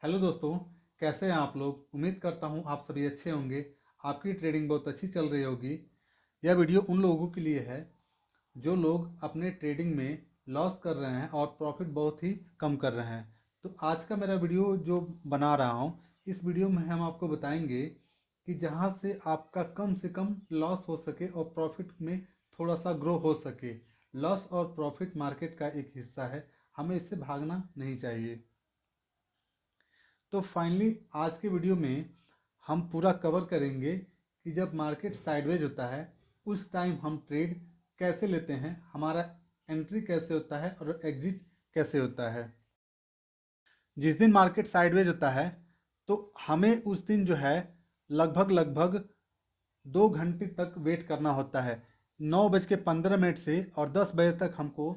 Hello दोस्तों, कैसे हैं आप लोग। उम्मीद करता हूं आप सभी अच्छे होंगे। आपकी ट्रेडिंग बहुत अच्छी चल रही होगी। यह वीडियो उन लोगों के लिए है जो लोग अपने ट्रेडिंग में लॉस कर रहे हैं और प्रॉफिट बहुत ही कम कर रहे हैं। तो आज का मेरा वीडियो जो बना रहा हूं, इस वीडियो में हम आपको बताएंगे कि जहां से आपका कम से कम लॉस हो सके और प्रॉफिट में थोड़ा सा ग्रो हो सके। लॉस और प्रॉफिट मार्केट का एक हिस्सा है, हमें इससे भागना नहीं चाहिए। तो फाइनली आज के वीडियो में हम पूरा कवर करेंगे कि जब मार्केट साइडवेज होता है उस टाइम हम ट्रेड कैसे लेते हैं, हमारा एंट्री कैसे होता है और एग्जिट कैसे होता है। जिस दिन मार्केट साइडवेज होता है तो हमें उस दिन जो है लगभग 2 घंटे तक वेट करना होता है। 9:15 से और 10 बजे तक हमको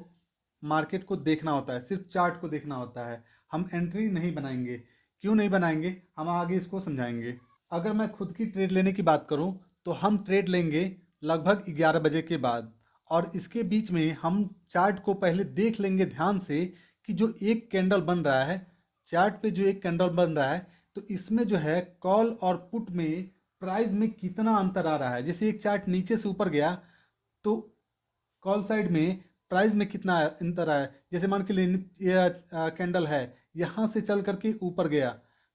मार्केट को देखना होता है, सिर्फ चार्ट को देखना होता है। हम एंट्री नहीं बनाएंगे। क्यों नहीं बनाएंगे, हम आगे इसको समझाएंगे। अगर मैं खुद की ट्रेड लेने की बात करूं तो हम ट्रेड लेंगे लगभग 11 बजे के बाद, और इसके बीच में हम चार्ट को पहले देख लेंगे ध्यान से कि जो एक कैंडल बन रहा है, चार्ट पे जो एक कैंडल बन रहा है, तो इसमें जो है कॉल और पुट में प्राइस में कितना अंतर आ रहा है। जैसे एक चार्ट नीचे से ऊपर गया तो कॉल साइड में प्राइस में कितना अंतर आया। जैसे मान के लिए ये कैंडल है, यहाँ से चल करके ऊपर गया,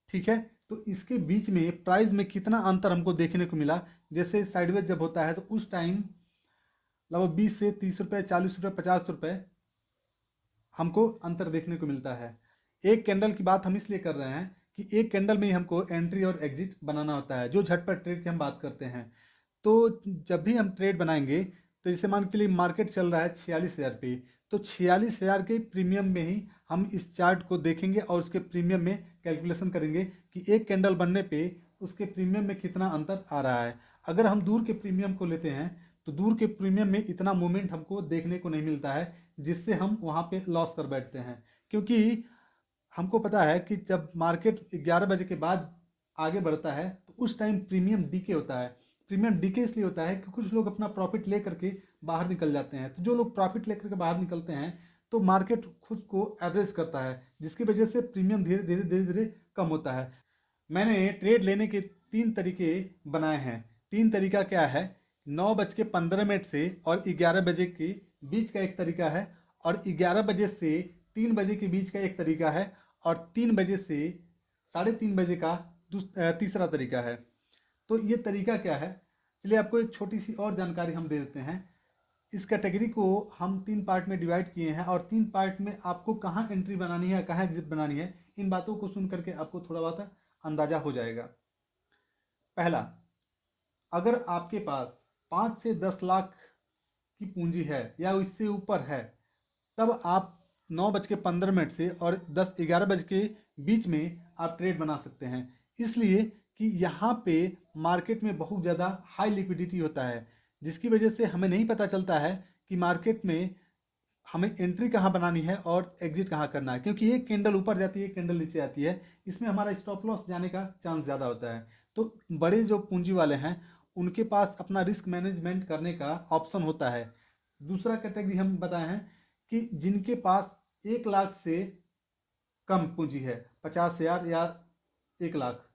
ठीक है, तो इसके बीच में प्राइस में कितना अंतर हमको देखने को मिला। जैसे साइडवेज जब होता है तो उस टाइम लगभग 20 से 30 रुपये, 40 रुपये, 50 रुपये हमको अंतर देखने को मिलता है। एक कैंडल की बात हम इसलिए कर रहे हैं कि एक कैंडल में ही हमको एंट्री और एग्जिट बनाना होता है, जो झटपट ट्रेड की हम बात करते हैं। तो जब भी हम ट्रेड बनाएंगे तो जैसे मान के लिए मार्केट चल रहा है 46,000 पे, तो 46,000 के प्रीमियम में ही हम इस चार्ट को देखेंगे और उसके प्रीमियम में कैलकुलेशन करेंगे कि एक कैंडल बनने पे उसके प्रीमियम में कितना अंतर आ रहा है। अगर हम दूर के प्रीमियम को लेते हैं तो दूर के प्रीमियम में इतना मूवमेंट हमको देखने को नहीं मिलता है, जिससे हम वहाँ पे लॉस कर बैठते हैं। क्योंकि हमको पता है कि जब मार्केट 11 बजे के बाद आगे बढ़ता है तो उस टाइम प्रीमियम डीके होता है। प्रीमियम डीके इसलिए होता है कि कुछ लोग अपना प्रॉफिट ले करके बाहर निकल जाते हैं। तो जो लोग प्रॉफिट लेकर के बाहर निकलते हैं तो मार्केट खुद को एवरेज करता है, जिसकी वजह से प्रीमियम धीरे धीरे कम होता है। मैंने ट्रेड लेने के 3 तरीके बनाए हैं। 3 तरीका क्या है, 9:15 से और 11 बजे के बीच का एक तरीका है, और 11 बजे से 3 बजे के बीच का एक तरीका है, और 3 बजे से 3:30 बजे का तीसरा तरीका है। तो ये तरीका क्या है, चलिए आपको एक छोटी सी और जानकारी हम दे देते हैं। इस कैटेगरी को हम 3 पार्ट में डिवाइड किए हैं, और 3 पार्ट में आपको कहाँ एंट्री बनानी है, कहाँ एग्जिट बनानी है, इन बातों को सुन करके आपको थोड़ा बहुत अंदाजा हो जाएगा। पहला, अगर आपके पास 5 से 10 लाख की पूंजी है या इससे ऊपर है, तब आप 9:15 से और 11 बजे के बीच में आप ट्रेड बना सकते हैं। इसलिए कि यहाँ पे मार्केट में बहुत ज़्यादा हाई लिक्विडिटी होता है, जिसकी वजह से हमें नहीं पता चलता है कि मार्केट में हमें एंट्री कहाँ बनानी है और एग्जिट कहाँ करना है। क्योंकि एक कैंडल ऊपर जाती है, एक कैंडल नीचे आती है, इसमें हमारा स्टॉप लॉस जाने का चांस ज़्यादा होता है। तो बड़े जो पूंजी वाले हैं उनके पास अपना रिस्क मैनेजमेंट करने का ऑप्शन होता है। दूसरा कैटेगरी हम बताए हैं कि जिनके पास 1 लाख से कम पूंजी है, 50,000 या 1 लाख,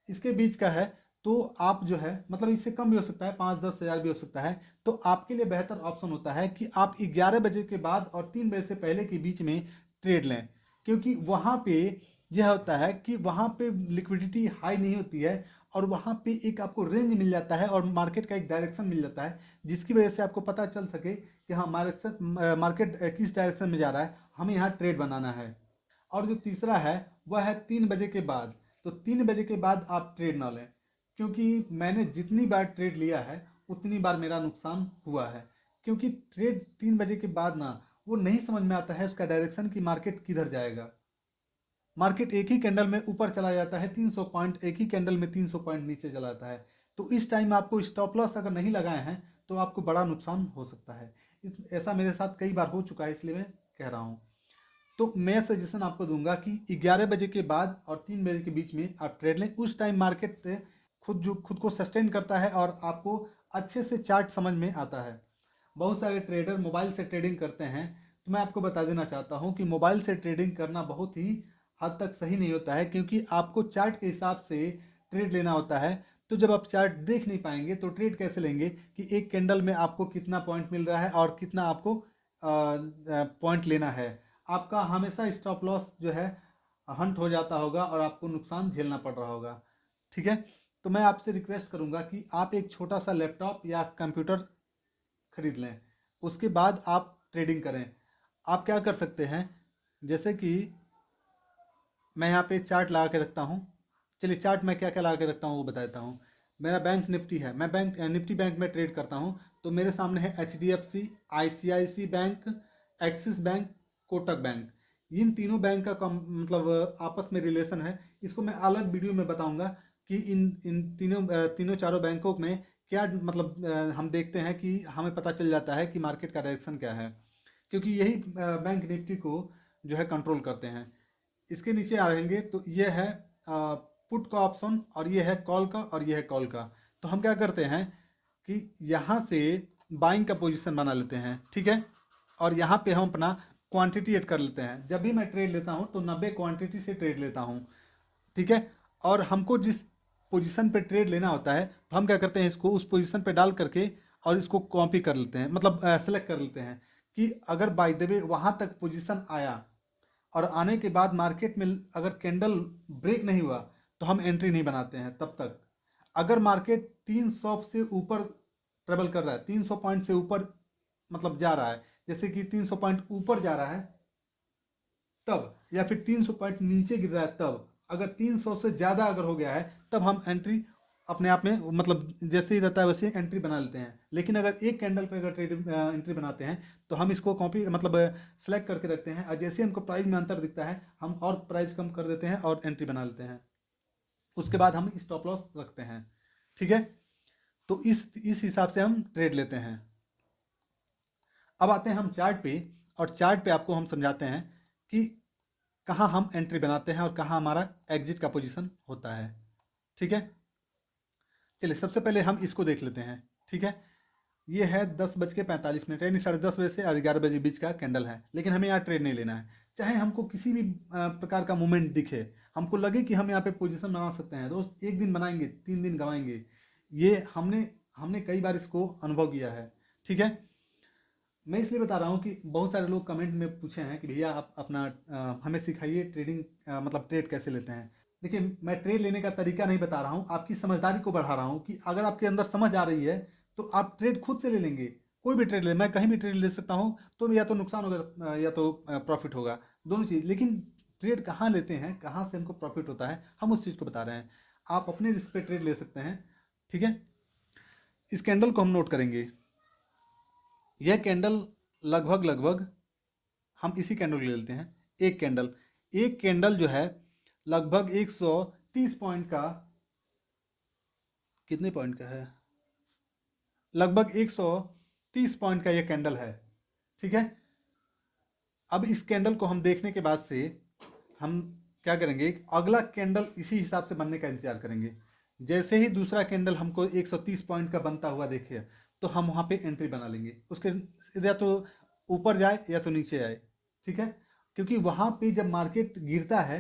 इसके बीच का है, तो आप जो है मतलब इससे कम भी हो सकता है, 5-10 हज़ार भी हो सकता है। तो आपके लिए बेहतर ऑप्शन होता है कि आप 11 बजे के बाद और 3 बजे से पहले के बीच में ट्रेड लें। क्योंकि वहाँ पे यह होता है कि वहाँ पे लिक्विडिटी हाई नहीं होती है, और वहाँ पे एक आपको रेंज मिल जाता है और मार्केट का एक डायरेक्शन मिल जाता है, जिसकी वजह से आपको पता चल सके कि हाँ मार्केट किस डायरेक्शन में जा रहा है, हमें यहाँ ट्रेड बनाना है। और जो तीसरा है वह है 3 बजे के बाद। तो 3 बजे के बाद आप ट्रेड ना लें, क्योंकि मैंने जितनी बार ट्रेड लिया है उतनी बार मेरा नुकसान हुआ है। क्योंकि ट्रेड 3 बजे के बाद ना वो नहीं समझ में आता है उसका डायरेक्शन कि मार्केट किधर जाएगा। मार्केट एक ही कैंडल में ऊपर चला जाता है 300 पॉइंट, एक ही कैंडल में 300 पॉइंट नीचे चला जाता है। तो इस टाइम आपको स्टॉप लॉस अगर नहीं लगाए हैं तो आपको बड़ा नुकसान हो सकता है। ऐसा मेरे साथ कई बार हो चुका है, इसलिए मैं कह रहा हूँ। तो मैं सजेशन आपको दूंगा कि 11 बजे के बाद और 3 बजे के बीच में आप ट्रेड लें। उस टाइम मार्केट खुद को सस्टेन करता है और आपको अच्छे से चार्ट समझ में आता है। बहुत सारे ट्रेडर मोबाइल से ट्रेडिंग करते हैं, तो मैं आपको बता देना चाहता हूं कि मोबाइल से ट्रेडिंग करना बहुत ही हद तक सही नहीं होता है, क्योंकि आपको चार्ट के हिसाब से ट्रेड लेना होता है। तो जब आप चार्ट देख नहीं पाएंगे तो ट्रेड कैसे लेंगे कि एक कैंडल में आपको कितना पॉइंट मिल रहा है और कितना आपको पॉइंट लेना है। आपका हमेशा स्टॉप लॉस जो है हंट हो जाता होगा और आपको नुकसान झेलना पड़ रहा होगा। ठीक है, तो मैं आपसे रिक्वेस्ट करूंगा कि आप एक छोटा सा लैपटॉप या कंप्यूटर खरीद लें, उसके बाद आप ट्रेडिंग करें। आप क्या कर सकते हैं, जैसे कि मैं यहाँ पे चार्ट लगा के रखता हूँ। चलिए चार्ट में क्या क्या लगा के रखता हूँ वो बता देता हूँ। मेरा बैंक निफ्टी है, मैं बैंक निफ्टी बैंक में ट्रेड करता हूँ। तो मेरे सामने है HDFC, ICICI bank, Axis bank, Kotak bank. इन तीनों बैंक का मतलब आपस में रिलेशन है। इसको मैं अलग वीडियो में बताऊंगा कि इन इन तीनों चारों बैंकों में क्या मतलब हम देखते हैं कि हमें पता चल जाता है कि मार्केट का डायरेक्शन क्या है, क्योंकि यही बैंक निफ्टी को जो है कंट्रोल करते हैं। इसके नीचे आएंगे तो ये है पुट का ऑप्शन, और ये है कॉल का, और ये है कॉल का। तो हम क्या करते हैं कि यहाँ से बाइंग का पोजीशन बना लेते हैं, ठीक है। और यहाँ पे हम अपना क्वांटिटी ऐड कर लेते हैं। जब भी मैं ट्रेड लेता हूँ तो 90 क्वांटिटी से ट्रेड लेता हूँ, ठीक है। और हमको जिस पोजीशन पे ट्रेड लेना होता है तो हम क्या करते हैं, इसको उस पोजीशन पे डाल करके और इसको कॉपी कर लेते हैं, मतलब सेलेक्ट कर लेते हैं कि अगर बाय द वे वहाँ तक पोजीशन आया और आने के बाद मार्केट में अगर कैंडल ब्रेक नहीं हुआ तो हम एंट्री नहीं बनाते हैं तब तक। अगर मार्केट 300 से ऊपर ट्रेवल कर रहा है, 300 पॉइंट से ऊपर मतलब जा रहा है, जैसे कि 300 पॉइंट ऊपर जा रहा है तब, या फिर 300 पॉइंट नीचे गिर रहा है तब, अगर 300 से ज़्यादा अगर हो गया है तब हम एंट्री अपने आप में मतलब जैसे ही रहता है वैसे एंट्री बना लेते हैं। लेकिन अगर एक कैंडल पे अगर ट्रेड एंट्री बनाते हैं तो हम इसको कॉपी मतलब सेलेक्ट करके रखते हैं, और जैसे हमको प्राइस में अंतर दिखता है हम और प्राइस कम कर देते हैं और एंट्री बना लेते हैं। उसके बाद हम स्टॉप लॉस रखते हैं, ठीक है। तो इस हिसाब से हम ट्रेड लेते हैं। अब आते हैं हम चार्ट पे, और चार्ट पे आपको हम समझाते हैं कि कहाँ हम एंट्री बनाते हैं और कहाँ हमारा एग्जिट का पोजीशन होता है, ठीक है। चलिए सबसे पहले हम इसको देख लेते हैं, ठीक है। ये है 10:45, यानी 10:30 बजे से और 11 बजे बीच का कैंडल है। लेकिन हमें यहाँ ट्रेड नहीं लेना है। चाहे हमको किसी भी प्रकार का मूवमेंट दिखे, हमको लगे कि हम यहाँ पे पोजीशन बना सकते हैं दोस्त, एक दिन बनाएंगे 3 दिन गवाएंगे। ये हमने हमने कई बार इसको अनुभव किया है, ठीक है। मैं इसलिए बता रहा हूँ कि बहुत सारे लोग कमेंट में पूछे हैं कि भैया आप अपना हमें सिखाइए ट्रेडिंग मतलब ट्रेड कैसे लेते हैं। देखिए मैं ट्रेड लेने का तरीका नहीं बता रहा हूँ, आपकी समझदारी को बढ़ा रहा हूँ कि अगर आपके अंदर समझ आ रही है तो आप ट्रेड खुद से ले लेंगे। कोई भी ट्रेड ले, मैं कहीं भी ट्रेड ले सकता हूँ, तो या तो नुकसान होगा या तो प्रॉफिट होगा, दोनों चीज़। लेकिन ट्रेड कहाँ लेते हैं, कहाँ से हमको प्रॉफिट होता है, हम उस चीज़ को बता रहे हैं। आप अपने रिस्क पे ट्रेड ले सकते हैं, ठीक है। इस कैंडल को हम नोट करेंगे। यह कैंडल लगभग लगभग हम इसी कैंडल को ले लेते हैं। एक कैंडल जो है लगभग 130 पॉइंट का, कितने पॉइंट का है, लगभग 130 पॉइंट का ये कैंडल है, ठीक है। अब इस कैंडल को हम देखने के बाद से हम क्या करेंगे, अगला कैंडल इसी हिसाब से बनने का इंतजार करेंगे। जैसे ही दूसरा कैंडल हमको 130 पॉइंट का बनता हुआ देखे तो हम वहाँ पे एंट्री बना लेंगे। उसके या तो ऊपर जाए या तो नीचे आए, ठीक है। क्योंकि वहाँ पे जब मार्केट गिरता है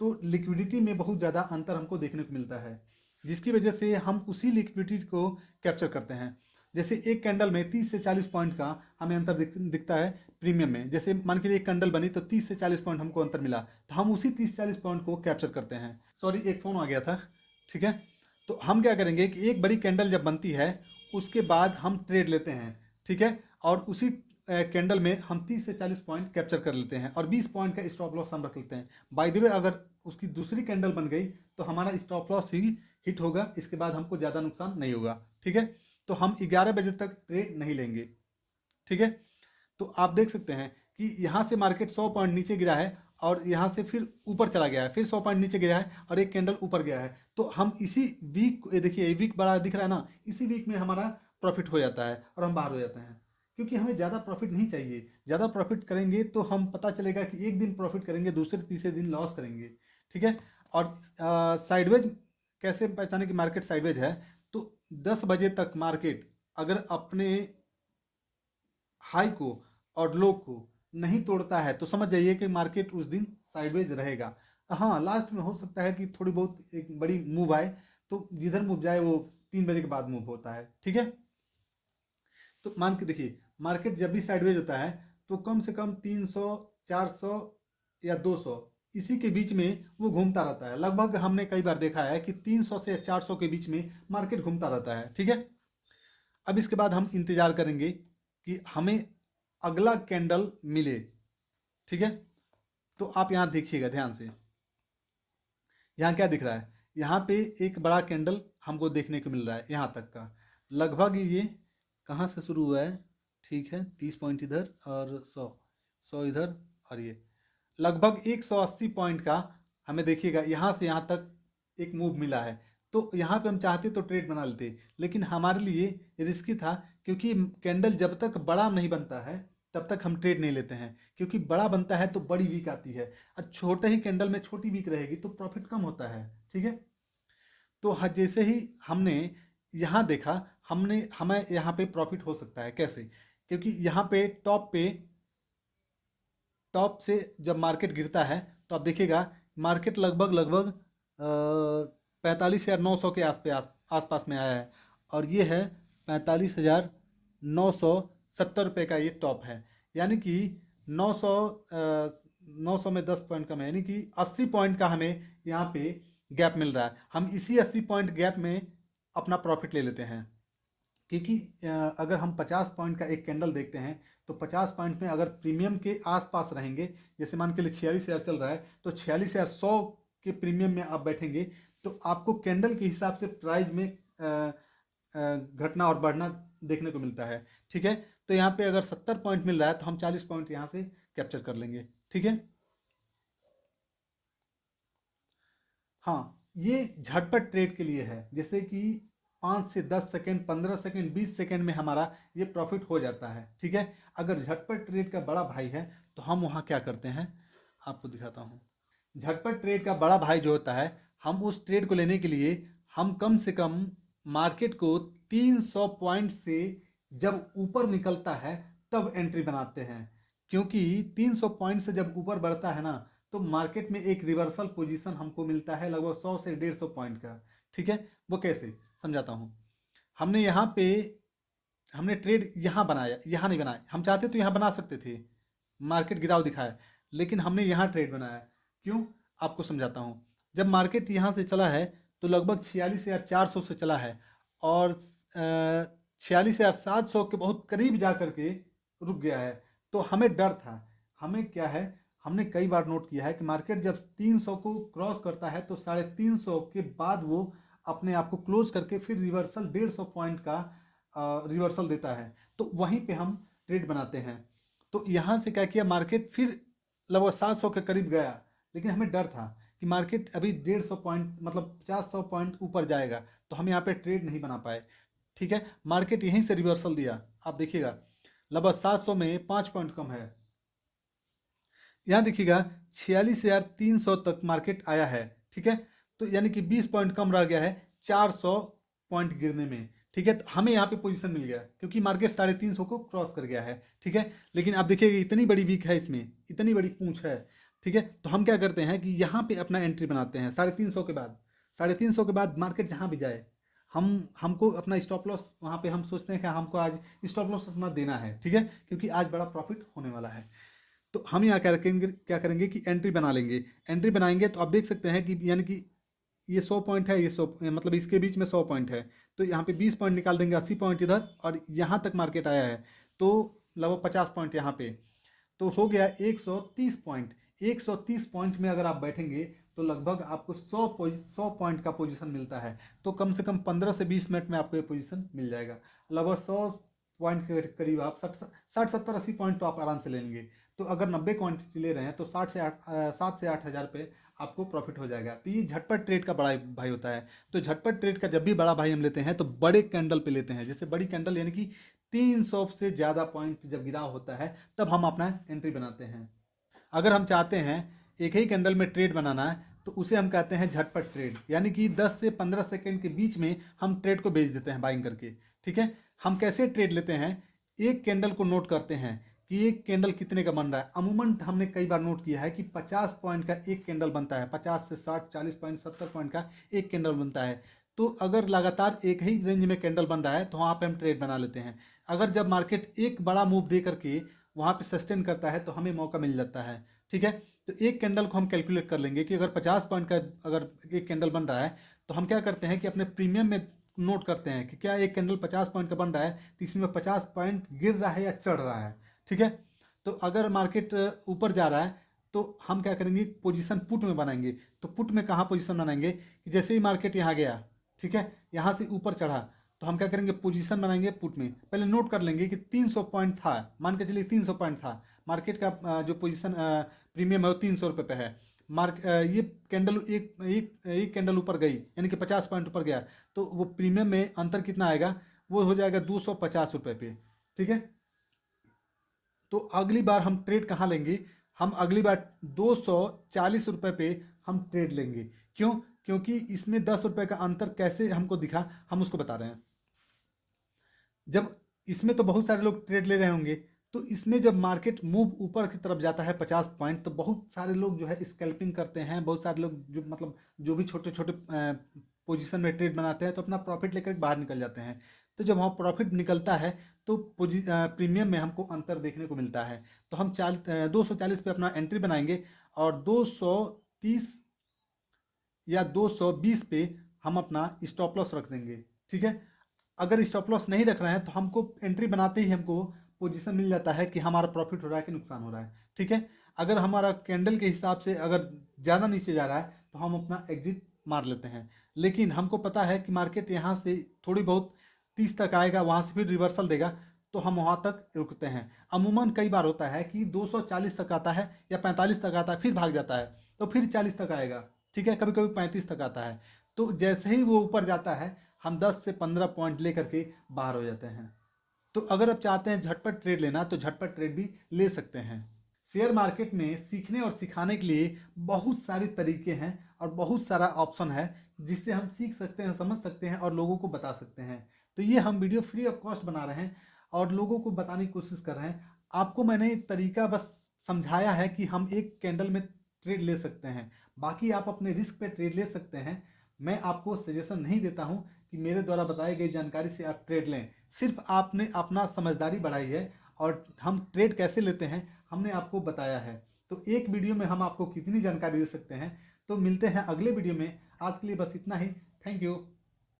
तो लिक्विडिटी में बहुत ज़्यादा अंतर हमको देखने को मिलता है, जिसकी वजह से हम उसी लिक्विडिटी को कैप्चर करते हैं। जैसे एक कैंडल में 30 से 40 पॉइंट का हमें अंतर दिखता है प्रीमियम में। जैसे मान के लिए एक कैंडल बनी तो 30 से 40 पॉइंट हमको अंतर मिला, तो हम उसी 30-40 पॉइंट को कैप्चर करते हैं। सॉरी एक फ़ोन आ गया था, ठीक है। तो हम क्या करेंगे कि एक बड़ी कैंडल जब बनती है उसके बाद हम ट्रेड लेते हैं, ठीक है। और उसी कैंडल में हम 30 से 40 पॉइंट कैप्चर कर लेते हैं और 20 पॉइंट का स्टॉप लॉस हम रख लेते हैं। बाय द वे अगर उसकी दूसरी कैंडल बन गई तो हमारा स्टॉप लॉस ही हिट होगा, इसके बाद हमको ज़्यादा नुकसान नहीं होगा, ठीक है। तो हम 11 बजे तक ट्रेड नहीं लेंगे, ठीक है। तो आप देख सकते हैं कि यहाँ से मार्केट 100 पॉइंट नीचे गिरा है और यहाँ से फिर ऊपर चला गया है, फिर 100 पॉइंट नीचे गिरा है और एक कैंडल ऊपर गया है। तो हम इसी वीक, देखिए ये वीक बड़ा दिख रहा है ना, इसी वीक में हमारा प्रॉफिट हो जाता है और हम बाहर हो जाते हैं। क्योंकि हमें ज़्यादा प्रॉफिट नहीं चाहिए। ज़्यादा प्रॉफिट करेंगे तो हम पता चलेगा कि एक दिन प्रॉफिट करेंगे, दूसरे तीसरे दिन लॉस करेंगे, ठीक है। और साइडवेज कैसे पहचाने कि मार्केट साइडवेज है, तो 10 बजे तक मार्केट अगर अपने हाई को और लो को नहीं तोड़ता है तो समझ जाइए कि मार्केट उस दिन साइडवेज रहेगा। हाँ, लास्ट में हो सकता है कि थोड़ी बहुत एक बड़ी मूव आए, तो जिधर मूव जाए वो 3 बजे के बाद मूव होता है, ठीक है। तो मान के देखिए, मार्केट जब भी साइडवेज होता है तो कम से कम 300, 400 या 200 इसी के बीच में वो घूमता रहता है। लगभग हमने कई बार देखा है कि 300 से 400 के बीच में मार्केट घूमता रहता है, ठीक है। अब इसके बाद हम इंतजार करेंगे कि हमें अगला कैंडल मिले, ठीक है। तो आप यहाँ देखिएगा ध्यान से, यहाँ क्या दिख रहा है, यहाँ पे एक बड़ा कैंडल हमको देखने को मिल रहा है यहाँ तक का। लगभग ये कहाँ से शुरू हुआ है, ठीक है, 30 पॉइंट इधर और 100 इधर, और ये लगभग 180 पॉइंट का हमें देखिएगा यहाँ से यहाँ तक एक मूव मिला है। तो यहाँ पे हम चाहते तो ट्रेड बना लेते, लेकिन हमारे लिए रिस्की था, क्योंकि कैंडल जब तक बड़ा नहीं बनता है तब तक हम ट्रेड नहीं लेते हैं, क्योंकि बड़ा बनता है तो बड़ी वीक आती है, और छोटे ही कैंडल में छोटी वीक रहेगी तो प्रॉफिट कम होता है, ठीक है। तो जैसे ही हमने यहाँ देखा, हमें यहाँ पे प्रॉफिट हो सकता है कैसे, क्योंकि यहाँ पे टॉप से जब मार्केट गिरता है तो आप देखिएगा मार्केट लगभग 45,900 के आसपास में आया है, और ये है 45,970 रुपये का ये टॉप है। यानी कि 900 में 10 पॉइंट कम है, यानी कि 80 पॉइंट का हमें यहाँ पे गैप मिल रहा है। हम इसी 80 पॉइंट गैप में अपना प्रॉफिट ले लेते हैं, क्योंकि अगर हम 50 पॉइंट का एक कैंडल देखते हैं तो 50 पॉइंट में अगर प्रीमियम के आसपास रहेंगे, जैसे मान के लिए 46,000 चल रहा है तो 46,100 के प्रीमियम में आप बैठेंगे, तो आपको कैंडल के हिसाब से प्राइस में घटना और बढ़ना देखने को मिलता है, ठीक है। तो यहाँ पे अगर 70 पॉइंट मिल रहा है तो हम 40 पॉइंट यहाँ से कैप्चर कर लेंगे, ठीक है। हाँ, ये झटपट ट्रेड के लिए है, जैसे कि 5 से 10 सेकेंड, 15 सेकेंड, 20 सेकेंड में हमारा ये प्रॉफिट हो जाता है, ठीक है। अगर झटपट ट्रेड का बड़ा भाई है तो हम वहाँ क्या करते हैं, आपको दिखाता हूँ। झटपट ट्रेड का बड़ा भाई जो होता है, हम उस ट्रेड को लेने के लिए हम कम से कम मार्केट को 300 पॉइंट से जब ऊपर निकलता है तब एंट्री बनाते हैं, क्योंकि 300 पॉइंट से जब ऊपर बढ़ता है ना तो मार्केट में एक रिवर्सल पोजीशन हमको मिलता है लगभग 100 से 150 पॉइंट का, ठीक है। वो कैसे समझाता हूँ। हमने यहाँ पे हमने ट्रेड यहाँ बनाया, यहाँ नहीं बनाया, हम चाहते तो यहाँ बना सकते थे, मार्केट गिराव दिखाया, लेकिन हमने यहाँ ट्रेड बनाया। क्यों, आपको समझाता हूँ। जब मार्केट यहाँ से चला है तो लगभग 46,400 से चला है, और 46,700 के बहुत करीब जा करके रुक गया है। तो हमें डर था, हमें क्या है, हमने कई बार नोट किया है कि मार्केट जब 300 को क्रॉस करता है तो 350 के बाद वो अपने आप को क्लोज करके फिर रिवर्सल 150 पॉइंट का रिवर्सल देता है, तो वहीं पे हम ट्रेड बनाते हैं। तो यहाँ से क्या किया, मार्केट फिर लगभग 700 के करीब गया, लेकिन हमें डर था कि मार्केट अभी 150 पॉइंट मतलब 50 पॉइंट ऊपर जाएगा, तो हम यहाँ पे ट्रेड नहीं बना पाए, ठीक है। मार्केट यहीं से रिवर्सल दिया, आप देखिएगा लगभग 700 में 5 पॉइंट कम है। यहाँ देखिएगा 46,300 तक मार्केट आया है, ठीक है। तो यानी कि 20 पॉइंट कम रह गया है 400 पॉइंट गिरने में, ठीक है। तो हमें यहाँ पे पोजीशन मिल गया क्योंकि मार्केट 350 को क्रॉस कर गया है, ठीक है। लेकिन आप देखिएगा इतनी बड़ी वीक है, इसमें इतनी बड़ी पूंछ है, ठीक है। तो हम क्या करते हैं कि यहाँ पे अपना एंट्री बनाते हैं 350 के बाद। 350 के बाद मार्केट जहाँ भी जाए, हमको अपना स्टॉप लॉस वहाँ पे हम सोचते हैं कि हमको आज स्टॉप लॉस अपना देना है, ठीक है, क्योंकि आज बड़ा प्रॉफिट होने वाला है। तो हम यहाँ क्या करेंगे कि एंट्री बना लेंगे। एंट्री बनाएंगे तो आप देख सकते हैं कि यानी कि ये 100 पॉइंट है, ये 100 मतलब इसके बीच में 100 पॉइंट है, तो यहाँ पे 20 पॉइंट निकाल देंगे, 80 पॉइंट इधर, और यहाँ तक मार्केट आया है तो लगभग 50 पॉइंट यहाँ पे, तो हो गया 130 पॉइंट। 130 पॉइंट में अगर आप बैठेंगे तो लगभग आपको 100 पॉइंट का पोजीशन मिलता है। तो कम से कम 15 से 20 मिनट में आपको ये पोजीशन मिल जाएगा। लगभग 100 पॉइंट के करीब आप 60-70-80 पॉइंट तो आप आराम से लेंगे। तो अगर 90 क्वांटिटी ले रहे हैं तो 7 से 8 हज़ार पे आपको प्रॉफिट हो जाएगा। तो ये झटपट ट्रेड का बड़ा भाई होता है। तो झटपट ट्रेड का जब भी बड़ा भाई हम लेते हैं तो बड़े कैंडल पे लेते हैं, जैसे बड़ी कैंडल यानी कि 300 से ज़्यादा पॉइंट जब गिराव होता है तब हम अपना एंट्री बनाते हैं। अगर हम चाहते हैं एक ही कैंडल में ट्रेड बनाना है तो उसे हम कहते हैं झटपट ट्रेड, यानी कि 10 से 15 सेकेंड के बीच में हम ट्रेड को बेच देते हैं बाइंग करके, ठीक है। हम कैसे ट्रेड लेते हैं, एक कैंडल को नोट करते हैं कि एक कैंडल कितने का बन रहा है। अमूमन हमने कई बार नोट किया है कि 50 पॉइंट का एक कैंडल बनता है, 50 से 60, 40 पॉइंट, 70 पॉइंट का एक कैंडल बनता है। तो अगर लगातार एक ही रेंज में कैंडल बन रहा है तो वहाँ पे हम ट्रेड बना लेते हैं। अगर जब मार्केट एक बड़ा मूव दे करके वहाँ पे सस्टेन करता है तो हमें मौका मिल जाता है। ठीक है, तो एक कैंडल को हम कैलकुलेट कर लेंगे कि अगर 50 पॉइंट का अगर एक कैंडल बन रहा है तो हम क्या करते हैं कि अपने प्रीमियम में नोट करते हैं कि क्या एक कैंडल 50 पॉइंट का बन रहा है तो इसमें 50 पॉइंट गिर रहा है या चढ़ रहा है। ठीक है, तो अगर मार्केट ऊपर जा रहा है तो हम क्या करेंगे, पोजीशन पुट में बनाएंगे। तो पुट में कहाँ पोजीशन बनाएंगे कि जैसे ही मार्केट यहाँ गया, ठीक है, यहाँ से ऊपर चढ़ा तो हम क्या करेंगे, पोजीशन बनाएंगे पुट में। पहले नोट कर लेंगे कि 300 पॉइंट था, मान के चलिए 300 पॉइंट था मार्केट का, जो पोजीशन प्रीमियम है वो 300 रुपये पे है। ये कैंडल एक कैंडल ऊपर गई यानी कि 50 पॉइंट ऊपर गया तो वो प्रीमियम में अंतर कितना आएगा, वो हो जाएगा 250 रुपये पे। ठीक है, तो अगली बार हम ट्रेड कहाँ लेंगे, हम अगली बार 240 रुपये पे हम ट्रेड लेंगे। क्यों, क्योंकि इसमें 10 रुपये का अंतर कैसे हमको दिखा, हम उसको बता रहे हैं। जब इसमें तो बहुत सारे लोग ट्रेड ले रहे होंगे, तो इसमें जब मार्केट मूव ऊपर की तरफ जाता है 50 पॉइंट तो बहुत सारे लोग जो है स्कैल्पिंग करते हैं। बहुत सारे लोग जो मतलब जो भी छोटे छोटे पोजीशन में ट्रेड बनाते हैं तो अपना प्रॉफिट लेकर बाहर निकल जाते हैं। तो जब वहाँ प्रॉफिट निकलता है तो प्रीमियम में हमको अंतर देखने को मिलता है। तो हम 240 पे अपना एंट्री बनाएंगे और 230 या 220 पे हम अपना स्टॉप लॉस रख देंगे। ठीक है, अगर स्टॉप लॉस नहीं रख रहे हैं तो हमको एंट्री बनाते ही हमको पोजीशन मिल जाता है कि हमारा प्रॉफिट हो रहा है कि नुकसान हो रहा है। ठीक है, अगर हमारा कैंडल के हिसाब से अगर ज़्यादा नीचे जा रहा है तो हम अपना एग्जिट मार लेते हैं। लेकिन हमको पता है कि मार्केट यहाँ से थोड़ी बहुत 30 तक आएगा, वहाँ से फिर रिवर्सल देगा तो हम वहाँ तक रुकते हैं। अमूमन कई बार होता है कि 240 तक आता है या 45 तक आता है फिर भाग जाता है तो फिर 40 तक आएगा। ठीक है, कभी कभी 35 तक आता है। तो जैसे ही वो ऊपर जाता है हम 10 से 15 पॉइंट लेकर के बाहर हो जाते हैं। तो अगर आप चाहते हैं झटपट ट्रेड लेना तो झटपट ट्रेड भी ले सकते हैं। शेयर मार्केट में सीखने और सिखाने के लिए बहुत सारे तरीके हैं और बहुत सारा ऑप्शन है जिससे हम सीख सकते हैं, समझ सकते हैं और लोगों को बता सकते हैं। तो ये हम वीडियो फ्री ऑफ कॉस्ट बना रहे हैं और लोगों को बताने की कोशिश कर रहे हैं। आपको मैंने तरीका बस समझाया है कि हम एक कैंडल में ट्रेड ले सकते हैं, बाकी आप अपने रिस्क पे ट्रेड ले सकते हैं। मैं आपको सजेशन नहीं देता हूं कि मेरे द्वारा बताई गई जानकारी से आप ट्रेड लें। सिर्फ आपने अपना समझदारी बढ़ाई है और हम ट्रेड कैसे लेते हैं हमने आपको बताया है। तो एक वीडियो में हम आपको कितनी जानकारी दे सकते हैं। तो मिलते हैं अगले वीडियो में, आज के लिए बस इतना ही। Thank you.